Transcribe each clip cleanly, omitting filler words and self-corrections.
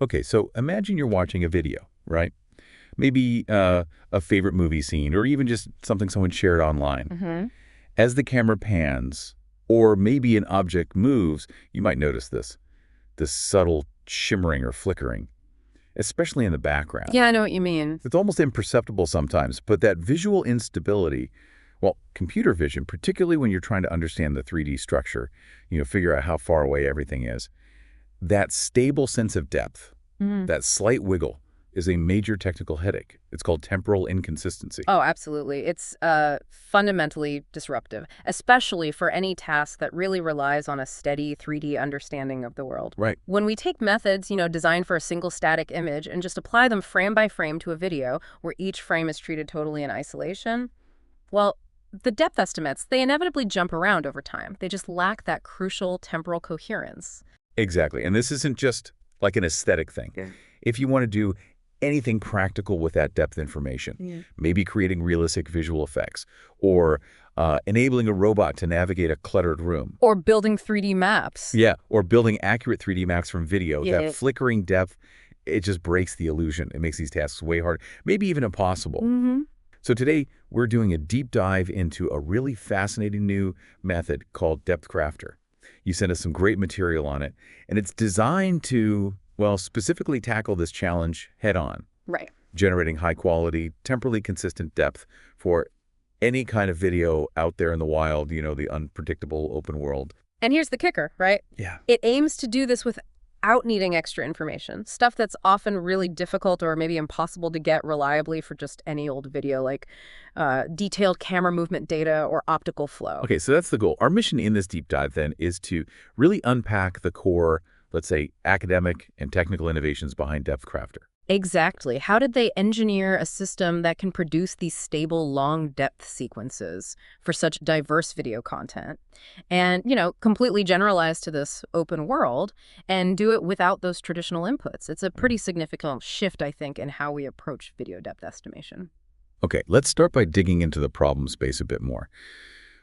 Okay, so imagine you're watching a video, right? Maybe a favorite movie scene or even just something someone shared online. Hmm. As the camera pans, or maybe an object moves, you might notice this subtle shimmering or flickering, especially in the background. Yeah, I know what you mean. It's almost imperceptible sometimes, but that visual instability, well, computer vision, particularly when you're trying to understand the 3D structure, figure out how far away everything is, that stable sense of depth, Mhm. that slight wiggle, is a major technical headache. It's called temporal inconsistency. Oh, absolutely. It's fundamentally disruptive, especially for any task that really relies on a steady 3D understanding of the world. Right. When we take methods, designed for a single static image and just apply them frame by frame to a video where each frame is treated totally in isolation, well, the depth estimates, they inevitably jump around over time. They just lack that crucial temporal coherence. Exactly. And this isn't just like an aesthetic thing. Yeah. If you want to do anything practical with that depth information, Yeah. maybe creating realistic visual effects or enabling a robot to navigate a cluttered room. Or building 3D maps. Yeah, or building accurate 3D maps from video. Yeah. That flickering depth, it just breaks the illusion. It makes these tasks way harder, maybe even impossible. Mm-hmm. So today, we're doing a deep dive into a really fascinating new method called DepthCrafter. You sent us some great material on it, and it's designed to, well, specifically tackle this challenge head-on, Right. generating high-quality, temporally consistent depth for any kind of video out there in the wild, the unpredictable open world. And here's the kicker, right? Yeah. It aims to do this without needing extra information, stuff that's often really difficult or maybe impossible to get reliably for just any old video, like detailed camera movement data or optical flow. Okay, so that's the goal. Our mission in this deep dive, then, is to really unpack the core, let's say, academic and technical innovations behind DepthCrafter. Exactly. How did they engineer a system that can produce these stable, long depth sequences for such diverse video content and, completely generalize to this open world and do it without those traditional inputs? It's a pretty significant shift, I think, in how we approach video depth estimation. Okay, let's start by digging into the problem space a bit more.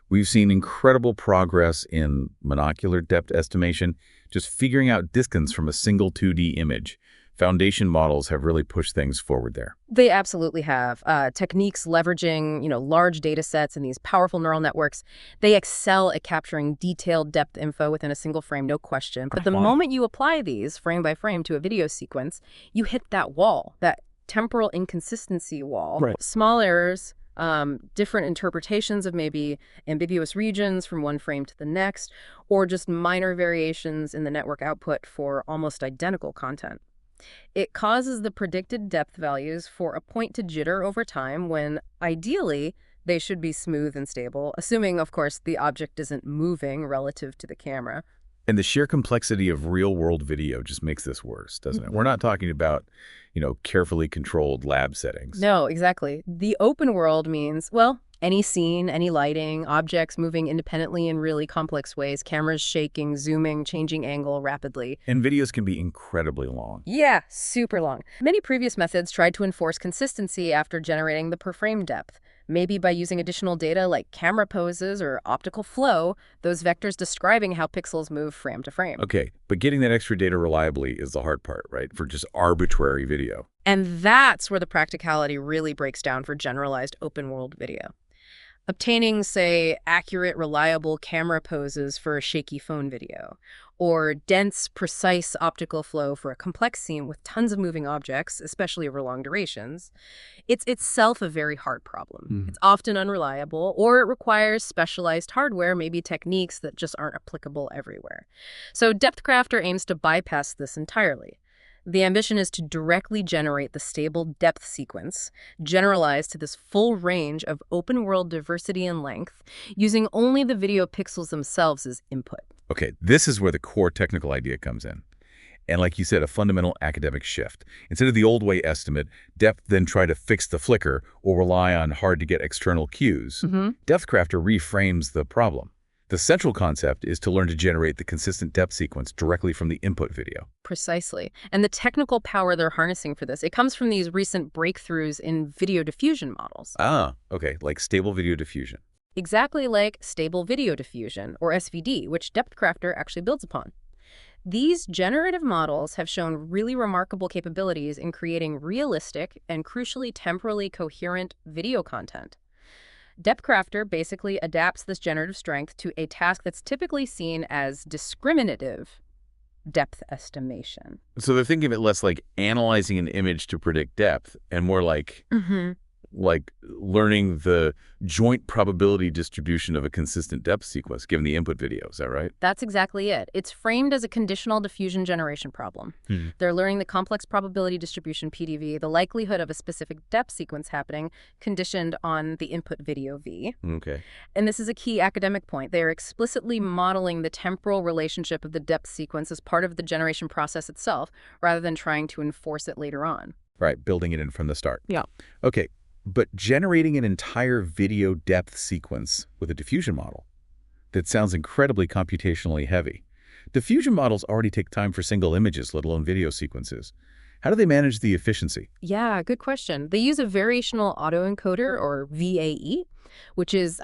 We've seen incredible progress in monocular depth estimation, just figuring out distance from a single 2D image. Foundation models have really pushed things forward there. They absolutely have. Techniques leveraging, large data sets and these powerful neural networks, they excel at capturing detailed depth info within a single frame, no question. But the moment you apply these frame by frame to a video sequence, you hit that wall, that temporal inconsistency wall. Right. Small errors, different interpretations of maybe ambiguous regions from one frame to the next, or just minor variations in the network output for almost identical content. It causes the predicted depth values for a point to jitter over time when, ideally, they should be smooth and stable, assuming, of course, the object isn't moving relative to the camera. And the sheer complexity of real-world video just makes this worse, doesn't it? We're not talking about, carefully controlled lab settings. No, exactly. The open world means, well, any scene, any lighting, objects moving independently in really complex ways, cameras shaking, zooming, changing angle rapidly. And videos can be incredibly long. Yeah, super long. Many previous methods tried to enforce consistency after generating the per frame depth. Maybe by using additional data like camera poses or optical flow, those vectors describing how pixels move frame to frame. Okay, but getting that extra data reliably is the hard part, right? For just arbitrary video. And that's where the practicality really breaks down for generalized open world video. Obtaining, say, accurate, reliable camera poses for a shaky phone video, or dense, precise optical flow for a complex scene with tons of moving objects, especially over long durations, it's itself a very hard problem. It's often unreliable, or it requires specialized hardware, maybe techniques that just aren't applicable everywhere. So DepthCrafter aims to bypass this entirely. The ambition is to directly generate the stable depth sequence, generalized to this full range of open-world diversity and length, using only the video pixels themselves as input. Okay, this is where the core technical idea comes in. And like you said, a fundamental academic shift. Instead of the old way estimate, depth then try to fix the flicker or rely on hard-to-get external cues. DepthCrafter reframes the problem. The central concept is to learn to generate the consistent depth sequence directly from the input video. Precisely. And the technical power they're harnessing for this, it comes from these recent breakthroughs in video diffusion models. Ah, okay, like stable video diffusion. Exactly like stable video diffusion, or SVD, which DepthCrafter actually builds upon. These generative models have shown really remarkable capabilities in creating realistic and crucially temporally coherent video content. DepthCrafter basically adapts this generative strength to a task that's typically seen as discriminative depth estimation. So they're thinking of it less like analyzing an image to predict depth and more like learning the joint probability distribution of a consistent depth sequence given the input video. Is that right? That's exactly it. It's framed as a conditional diffusion generation problem. They're learning the complex probability distribution PDV, the likelihood of a specific depth sequence happening, conditioned on the input video V. Okay. And this is a key academic point. They are explicitly modeling the temporal relationship of the depth sequence as part of the generation process itself, rather than trying to enforce it later on. Right, building it in from the start. Yeah. Okay, but generating an entire video depth sequence with a diffusion model, that sounds incredibly computationally heavy. Diffusion models already take time for single images, let alone video sequences. How do they manage the efficiency? Yeah, good question. They use a variational autoencoder, or VAE, which is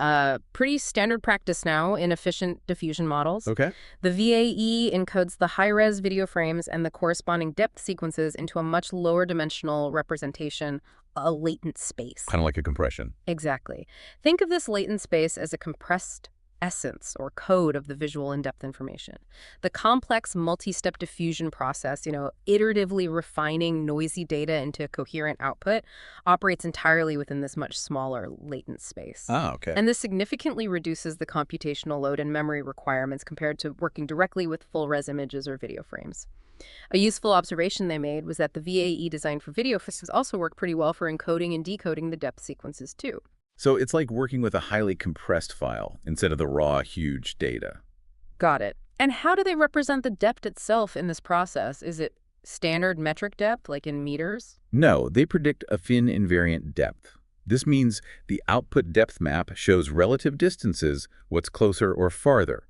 pretty standard practice now in efficient diffusion models. Okay. The VAE encodes the high-res video frames and the corresponding depth sequences into a much lower dimensional representation, a latent space. Kind of like a compression. Exactly. Think of this latent space as a compressed essence or code of the visual in-depth information. The complex multi-step diffusion process, iteratively refining noisy data into coherent output, operates entirely within this much smaller latent space. Ah, okay. And this significantly reduces the computational load and memory requirements compared to working directly with full-res images or video frames. A useful observation they made was that the VAE designed for video systems also worked pretty well for encoding and decoding the depth sequences too. So it's like working with a highly compressed file instead of the raw, huge data. Got it. And how do they represent the depth itself in this process? Is it standard metric depth, like in meters? No, they predict affine invariant depth. This means the output depth map shows relative distances, what's closer or farther.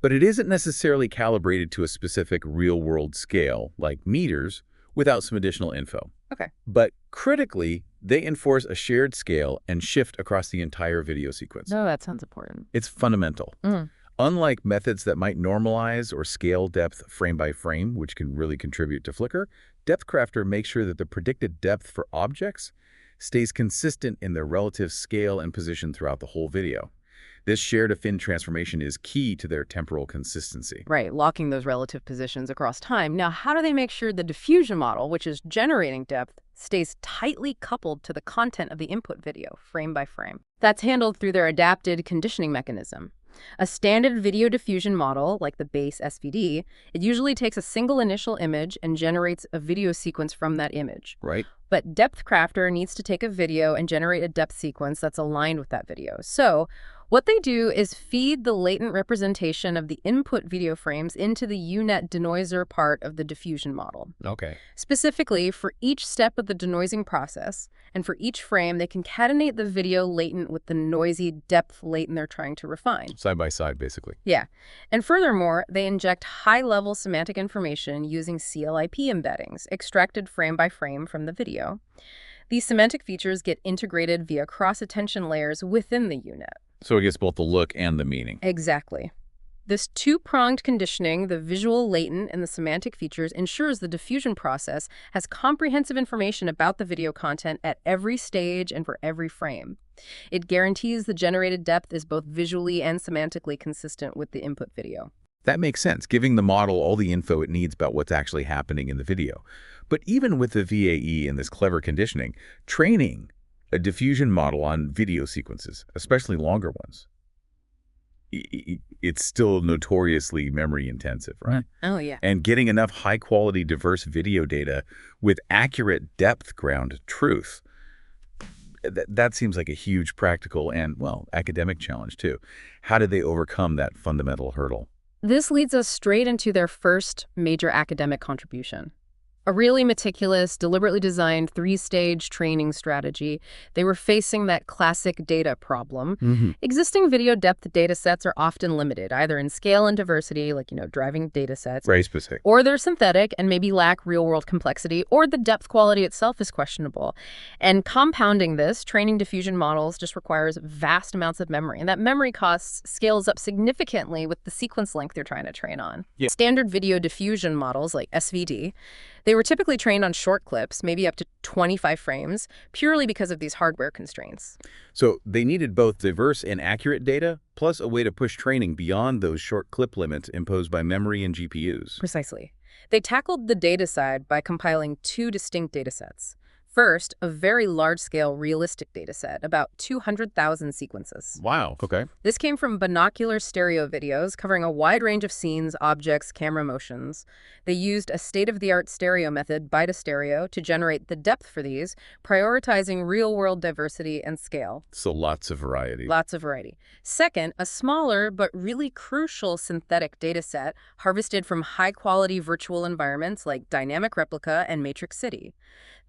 But it isn't necessarily calibrated to a specific real-world scale, like meters, without some additional info. Okay. But critically, they enforce a shared scale and shift across the entire video sequence. No, that sounds important. It's fundamental. Unlike methods that might normalize or scale depth frame by frame, which can really contribute to flicker, DepthCrafter makes sure that the predicted depth for objects stays consistent in their relative scale and position throughout the whole video. This shared affine transformation is key to their temporal consistency. Right, locking those relative positions across time. Now, how do they make sure the diffusion model, which is generating depth, stays tightly coupled to the content of the input video, frame by frame? That's handled through their adapted conditioning mechanism. A standard video diffusion model, like the base SVD, it usually takes a single initial image and generates a video sequence from that image. Right. But DepthCrafter needs to take a video and generate a depth sequence that's aligned with that video. So what they do is feed the latent representation of the input video frames into the UNet denoiser part of the diffusion model. Okay. Specifically, for each step of the denoising process, and for each frame, they concatenate the video latent with the noisy depth latent they're trying to refine. Side by side, basically. Yeah. And furthermore, they inject high-level semantic information using CLIP embeddings, extracted frame by frame from the video. These semantic features get integrated via cross-attention layers within the UNet. So it gets both the look and the meaning. Exactly. This two-pronged conditioning, the visual latent and the semantic features, ensures the diffusion process has comprehensive information about the video content at every stage and for every frame. It guarantees the generated depth is both visually and semantically consistent with the input video. That makes sense, giving the model all the info it needs about what's actually happening in the video. But even with the VAE and this clever conditioning, training a diffusion model on video sequences, especially longer ones, it's still notoriously memory intensive, right? Oh, yeah. And getting enough high-quality, diverse video data with accurate depth ground truth, that seems like a huge practical and, well, academic challenge, too. How did they overcome that fundamental hurdle? This leads us straight into their first major academic contribution: A really meticulous, deliberately designed three-stage training strategy. They were facing that classic data problem. Existing video depth datasets are often limited, either in scale and diversity, like, driving datasets, Very specific. or they're synthetic and maybe lack real-world complexity, or the depth quality itself is questionable. And compounding this, training diffusion models just requires vast amounts of memory, and that memory cost scales up significantly with the sequence length you're trying to train on. Yeah. Standard video diffusion models, like SVD, they were typically trained on short clips, maybe up to 25 frames, purely because of these hardware constraints. So they needed both diverse and accurate data, plus a way to push training beyond those short clip limits imposed by memory and GPUs. Precisely. They tackled the data side by compiling two distinct datasets. First, a very large-scale realistic dataset, about 200,000 sequences. Wow. Okay. This came from binocular stereo videos covering a wide range of scenes, objects, camera motions. They used a state-of-the-art stereo method, beta-stereo, to generate the depth for these, prioritizing real-world diversity and scale. So lots of variety. Lots of variety. Second, a smaller but really crucial synthetic dataset harvested from high-quality virtual environments like Dynamic Replica and Matrix City.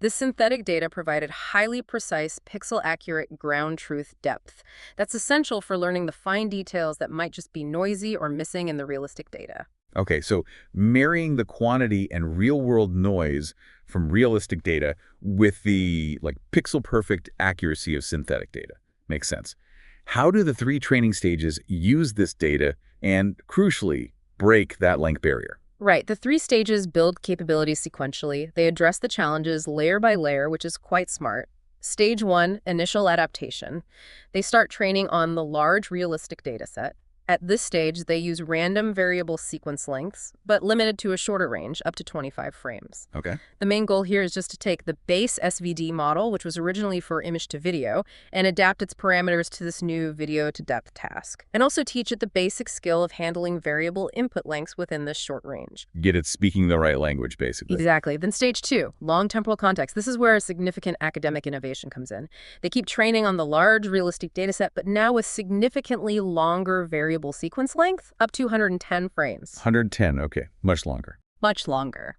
This synthetic data provided highly precise, pixel-accurate ground truth depth. That's essential for learning the fine details that might just be noisy or missing in the realistic data. Okay, so marrying the quantity and real-world noise from realistic data with the pixel-perfect accuracy of synthetic data makes sense. How do the three training stages use this data and, crucially, break that length barrier? Right. The three stages build capabilities sequentially. They address the challenges layer by layer, which is quite smart. Stage 1, initial adaptation. They start training on the large realistic dataset. At this stage, they use random variable sequence lengths, but limited to a shorter range, up to 25 frames. Okay. The main goal here is just to take the base SVD model, which was originally for image to video, and adapt its parameters to this new video to depth task. And also teach it the basic skill of handling variable input lengths within this short range. Get it speaking the right language, basically. Exactly. Then stage 2, long temporal context. This is where a significant academic innovation comes in. They keep training on the large realistic dataset, but now with significantly longer variable sequence length, up to 110 frames. 110, okay. Much longer. Much longer.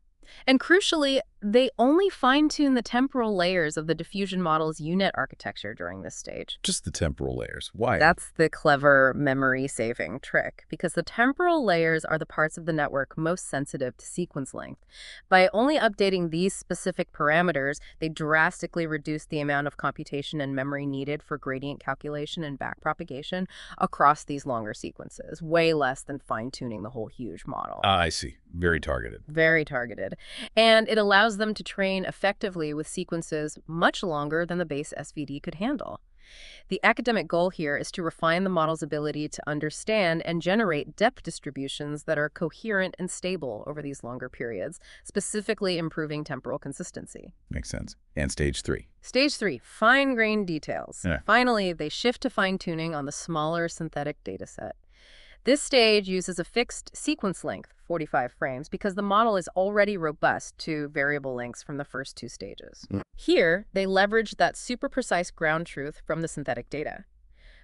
And crucially, they only fine-tune the temporal layers of the diffusion model's UNet architecture during this stage. Just the temporal layers. Why? That's the clever memory-saving trick, because the temporal layers are the parts of the network most sensitive to sequence length. By only updating these specific parameters, they drastically reduce the amount of computation and memory needed for gradient calculation and backpropagation across these longer sequences, way less than fine-tuning the whole huge model. I see. Very targeted. Very targeted. And it allows them to train effectively with sequences much longer than the base SVD could handle. The academic goal here is to refine the model's ability to understand and generate depth distributions that are coherent and stable over these longer periods, specifically improving temporal consistency. Makes sense. And stage 3. Stage 3, fine-grained details. Yeah. Finally, they shift to fine-tuning on the smaller synthetic dataset. This stage uses a fixed sequence length, 45 frames, because the model is already robust to variable lengths from the first two stages. Here, they leverage that super precise ground truth from the synthetic data.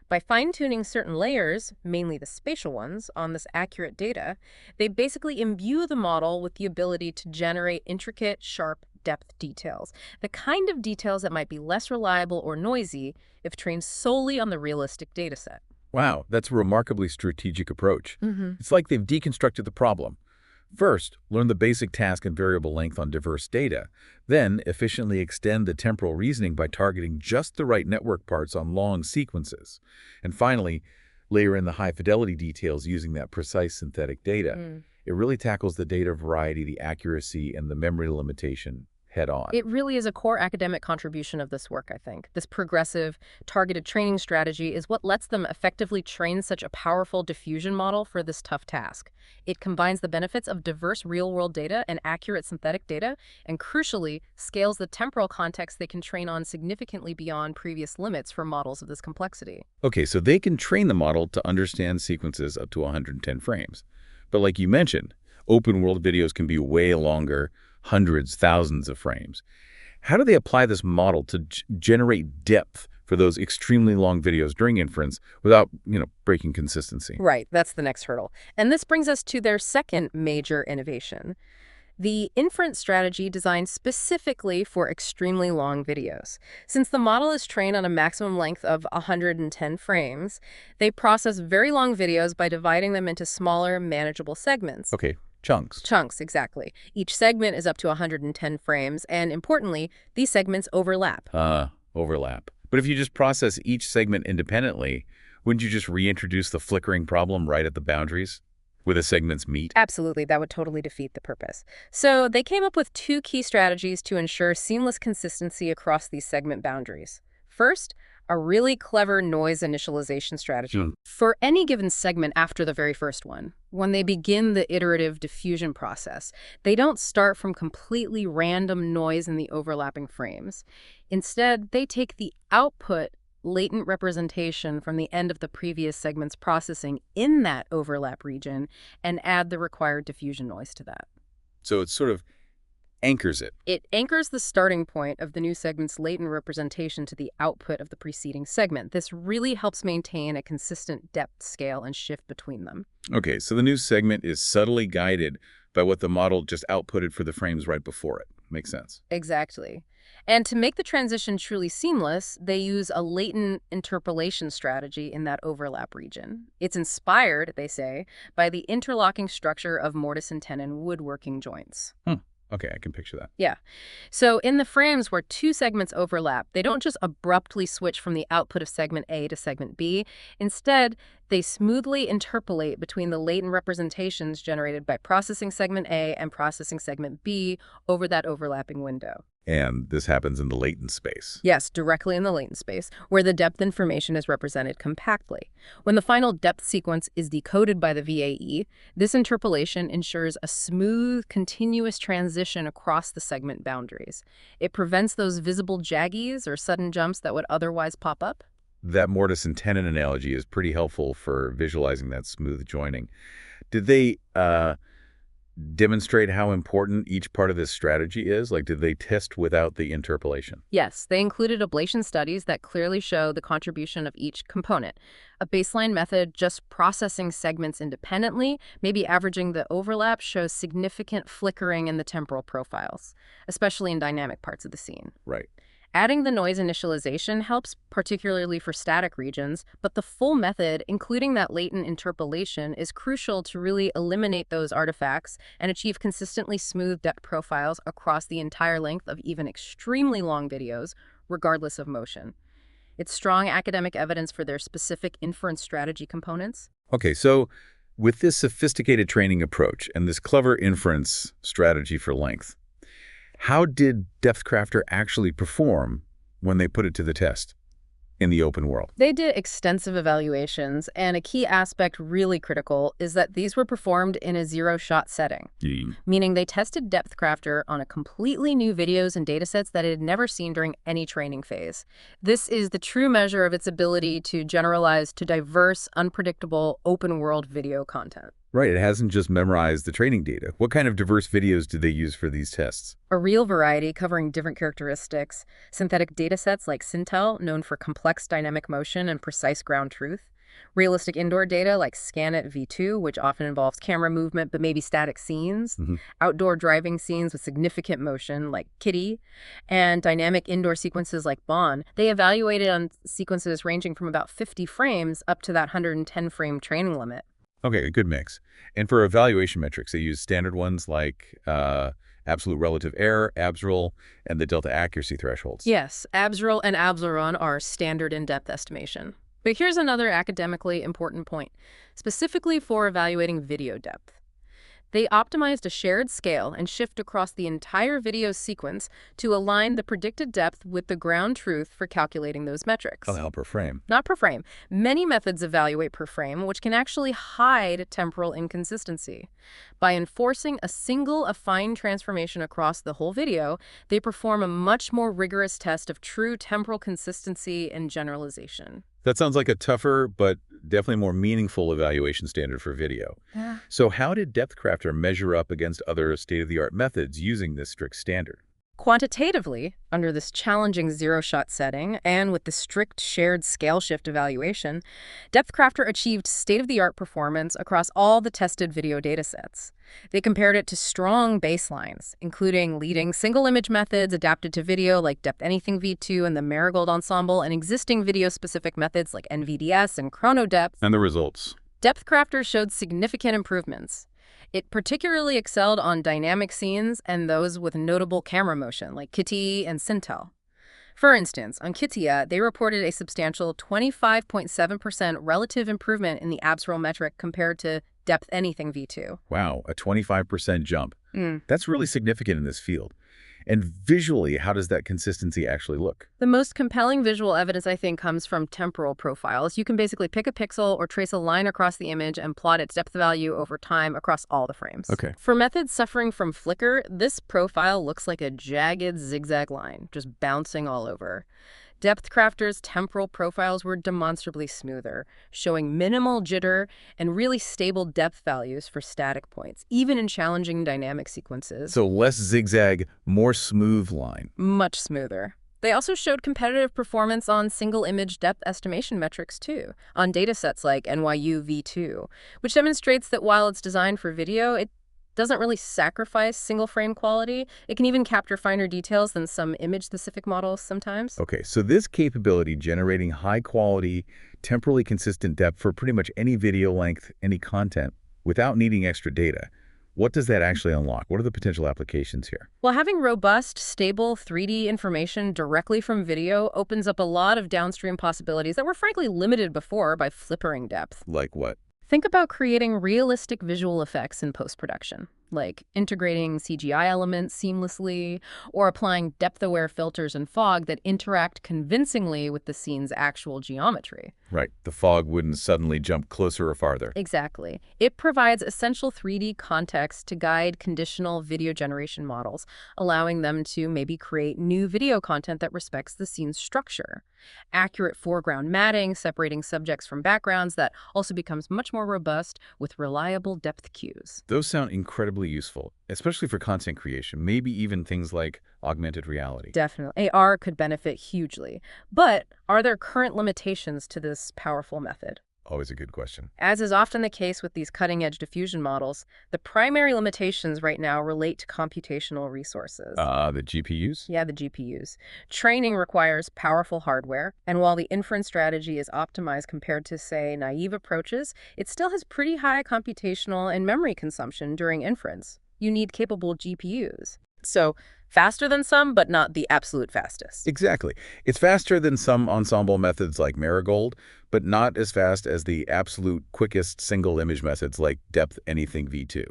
By fine-tuning certain layers, mainly the spatial ones, on this accurate data, they basically imbue the model with the ability to generate intricate, sharp depth details, the kind of details that might be less reliable or noisy if trained solely on the realistic dataset. Wow, that's a remarkably strategic approach. It's like they've deconstructed the problem. First, learn the basic task and variable length on diverse data. Then, efficiently extend the temporal reasoning by targeting just the right network parts on long sequences. And finally, layer in the high-fidelity details using that precise synthetic data. It really tackles the data variety, the accuracy, and the memory limitation head-on. It really is a core academic contribution of this work, I think. This progressive, targeted training strategy is what lets them effectively train such a powerful diffusion model for this tough task. It combines the benefits of diverse real-world data and accurate synthetic data, and crucially, scales the temporal context they can train on significantly beyond previous limits for models of this complexity. Okay, so they can train the model to understand sequences up to 110 frames. But like you mentioned, open-world videos can be way longer, hundreds, thousands of frames. How do they apply this model to generate depth for those extremely long videos during inference without, breaking consistency? Right, that's the next hurdle. And this brings us to their second major innovation. The inference strategy designed specifically for extremely long videos. Since the model is trained on a maximum length of 110 frames, they process very long videos by dividing them into smaller, manageable segments. Okay, chunks. Chunks, exactly. Each segment is up to 110 frames, and importantly, these segments overlap. Overlap. But if you just process each segment independently, wouldn't you just reintroduce the flickering problem right at the boundaries where the segments meet? Absolutely, that would totally defeat the purpose. So they came up with two key strategies to ensure seamless consistency across these segment boundaries. First, a really clever noise initialization strategy for any given segment after the very first one. When they begin the iterative diffusion process, they don't start from completely random noise in the overlapping frames. Instead, they take the output latent representation from the end of the previous segment's processing in that overlap region and add the required diffusion noise to that. So it sort of anchors it. It anchors the starting point of the new segment's latent representation to the output of the preceding segment. This really helps maintain a consistent depth scale and shift between them. Okay, so the new segment is subtly guided by what the model just outputted for the frames right before it. Makes sense. Exactly. And to make the transition truly seamless, they use a latent interpolation strategy in that overlap region. It's inspired, they say, by the interlocking structure of mortise and tenon woodworking joints. Okay, I can picture that. Yeah. So in the frames where two segments overlap, they don't just abruptly switch from the output of segment A to segment B. Instead, they smoothly interpolate between the latent representations generated by processing segment A and processing segment B over that overlapping window. And this happens in the latent space. Yes, directly in the latent space, where the depth information is represented compactly. When the final depth sequence is decoded by the VAE, this interpolation ensures a smooth, continuous transition across the segment boundaries. It prevents those visible jaggies or sudden jumps that would otherwise pop up. That mortise and tenon analogy is pretty helpful for visualizing that smooth joining. Did they demonstrate how important each part of this strategy is? Like, did they test without the interpolation? Yes, they included ablation studies that clearly show the contribution of each component. A baseline method just processing segments independently, maybe averaging the overlap, shows significant flickering in the temporal profiles, especially in dynamic parts of the scene. Right. Adding the noise initialization helps, particularly for static regions, but the full method, including that latent interpolation, is crucial to really eliminate those artifacts and achieve consistently smooth depth profiles across the entire length of even extremely long videos, regardless of motion. It's strong academic evidence for their specific inference strategy components. Okay, so with this sophisticated training approach and this clever inference strategy for length, how did DepthCrafter actually perform when they put it to the test in the open world? They did extensive evaluations, and a key aspect really critical is that these were performed in a zero-shot setting, meaning they tested DepthCrafter on a completely new videos and datasets that it had never seen during any training phase. This is the true measure of its ability to generalize to diverse, unpredictable, open-world video content. Right, it hasn't just memorized the training data. What kind of diverse videos did they use for these tests? A real variety covering different characteristics, synthetic datasets like Sintel, known for complex dynamic motion and precise ground truth, realistic indoor data like Scanit V2, which often involves camera movement but maybe static scenes, outdoor driving scenes with significant motion like Kitty, and dynamic indoor sequences like Bon. They evaluated on sequences ranging from about 50 frames up to that 110-frame training limit. Okay, a good mix. And for evaluation metrics, they use standard ones like absolute relative error, ABSREL, and the delta accuracy thresholds. Yes, ABSREL and ABSLRON are standard in-depth estimation. But here's another academically important point, specifically for evaluating video depth. They optimized a shared scale and shift across the entire video sequence to align the predicted depth with the ground truth for calculating those metrics. Oh, per frame. Not per frame. Many methods evaluate per frame, which can actually hide temporal inconsistency. By enforcing a single affine transformation across the whole video, they perform a much more rigorous test of true temporal consistency and generalization. That sounds like a tougher, but definitely more meaningful evaluation standard for video. Yeah. So how did DepthCrafter measure up against other state-of-the-art methods using this strict standard? Quantitatively, under this challenging zero-shot setting and with the strict shared scale shift evaluation, DepthCrafter achieved state-of-the-art performance across all the tested video datasets. They compared it to strong baselines, including leading single-image methods adapted to video like DepthAnything v2 and the Marigold Ensemble, and existing video-specific methods like NVDS and ChronoDepth. And the results? DepthCrafter showed significant improvements. It particularly excelled on dynamic scenes and those with notable camera motion, like Kitty and Sintel. For instance, on Kittia, they reported a substantial 25.7% relative improvement in the absroll metric compared to DepthAnything v2. Wow, a 25% jump. Mm. That's really significant in this field. And visually, how does that consistency actually look? The most compelling visual evidence, I think, comes from temporal profiles. You can basically pick a pixel or trace a line across the image and plot its depth value over time across all the frames. Okay. For methods suffering from flicker, this profile looks like a jagged zigzag line, just bouncing all over. DepthCrafter's temporal profiles were demonstrably smoother, showing minimal jitter and really stable depth values for static points, even in challenging dynamic sequences. So less zigzag, more smooth line. Much smoother. They also showed competitive performance on single-image depth estimation metrics, too, on datasets like NYU v2, which demonstrates that while it's designed for video, it doesn't really sacrifice single-frame quality. It can even capture finer details than some image-specific models sometimes. Okay, so this capability generating high-quality, temporally consistent depth for pretty much any video length, any content, without needing extra data. What does that actually unlock? What are the potential applications here? Well, having robust, stable 3D information directly from video opens up a lot of downstream possibilities that were frankly limited before by flippering depth. Like what? Think about creating realistic visual effects in post-production, like integrating CGI elements seamlessly or applying depth-aware filters and fog that interact convincingly with the scene's actual geometry. Right. The fog wouldn't suddenly jump closer or farther. Exactly. It provides essential 3D context to guide conditional video generation models, allowing them to maybe create new video content that respects the scene's structure. Accurate foreground matting, separating subjects from backgrounds, that also becomes much more robust with reliable depth cues. Those sound incredibly useful, especially for content creation, maybe even things like augmented reality. Definitely. AR could benefit hugely. But are there current limitations to this powerful method? Always a good question. As is often the case with these cutting-edge diffusion models, the primary limitations right now relate to computational resources. The GPUs? Yeah, the GPUs. Training requires powerful hardware, and while the inference strategy is optimized compared to, say, naive approaches, it still has pretty high computational and memory consumption during inference. You need capable GPUs. So, faster than some, but not the absolute fastest. Exactly. It's faster than some ensemble methods like Marigold, but not as fast as the absolute quickest single-image methods like DepthAnything v2.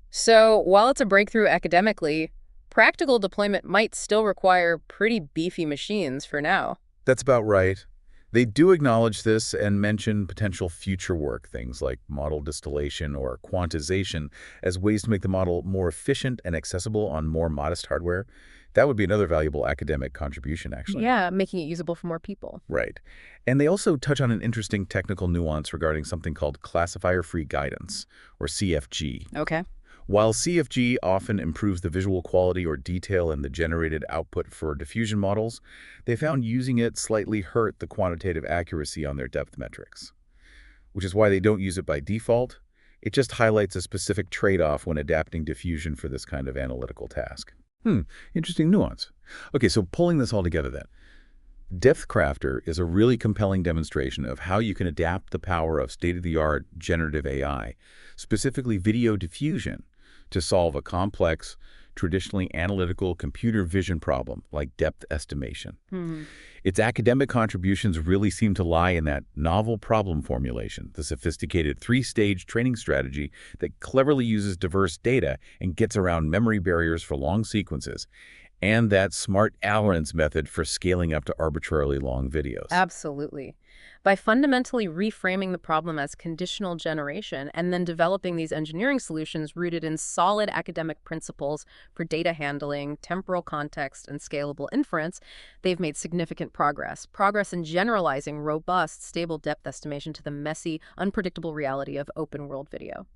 So, while it's a breakthrough academically, practical deployment might still require pretty beefy machines for now. That's about right. They do acknowledge this and mention potential future work, things like model distillation or quantization, as ways to make the model more efficient and accessible on more modest hardware. That would be another valuable academic contribution, actually. Yeah, making it usable for more people. Right. And they also touch on an interesting technical nuance regarding something called classifier-free guidance, or CFG. Okay. While CFG often improves the visual quality or detail in the generated output for diffusion models, they found using it slightly hurt the quantitative accuracy on their depth metrics, which is why they don't use it by default. It just highlights a specific trade-off when adapting diffusion for this kind of analytical task. Interesting nuance. Okay, so pulling this all together then. DepthCrafter is a really compelling demonstration of how you can adapt the power of state-of-the-art generative AI, specifically video diffusion, to solve a complex, traditionally analytical computer vision problem like depth estimation. Its academic contributions really seem to lie in that novel problem formulation, the sophisticated three-stage training strategy that cleverly uses diverse data and gets around memory barriers for long sequences, and that smart tolerance method for scaling up to arbitrarily long videos. Absolutely. By fundamentally reframing the problem as conditional generation and then developing these engineering solutions rooted in solid academic principles for data handling, temporal context, and scalable inference, they've made significant progress. Progress in generalizing robust, stable depth estimation to the messy, unpredictable reality of open-world video.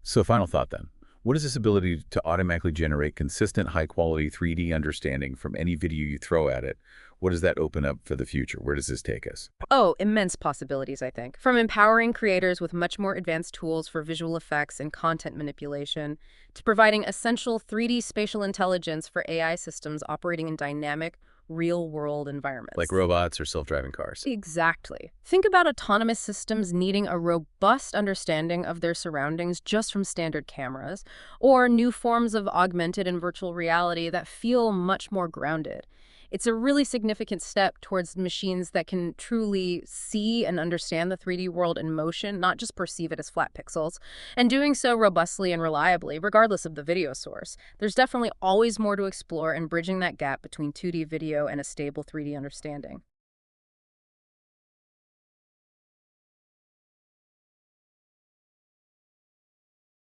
So final thought then. What is this ability to automatically generate consistent, high-quality 3D understanding from any video you throw at it? What does that open up for the future? Where does this take us? Oh, immense possibilities, I think. From empowering creators with much more advanced tools for visual effects and content manipulation, to providing essential 3D spatial intelligence for AI systems operating in dynamic, real-world environments. Like robots or self-driving cars. Exactly. Think about autonomous systems needing a robust understanding of their surroundings just from standard cameras, or new forms of augmented and virtual reality that feel much more grounded. It's a really significant step towards machines that can truly see and understand the 3D world in motion, not just perceive it as flat pixels, and doing so robustly and reliably, regardless of the video source. There's definitely always more to explore in bridging that gap between 2D video and a stable 3D understanding.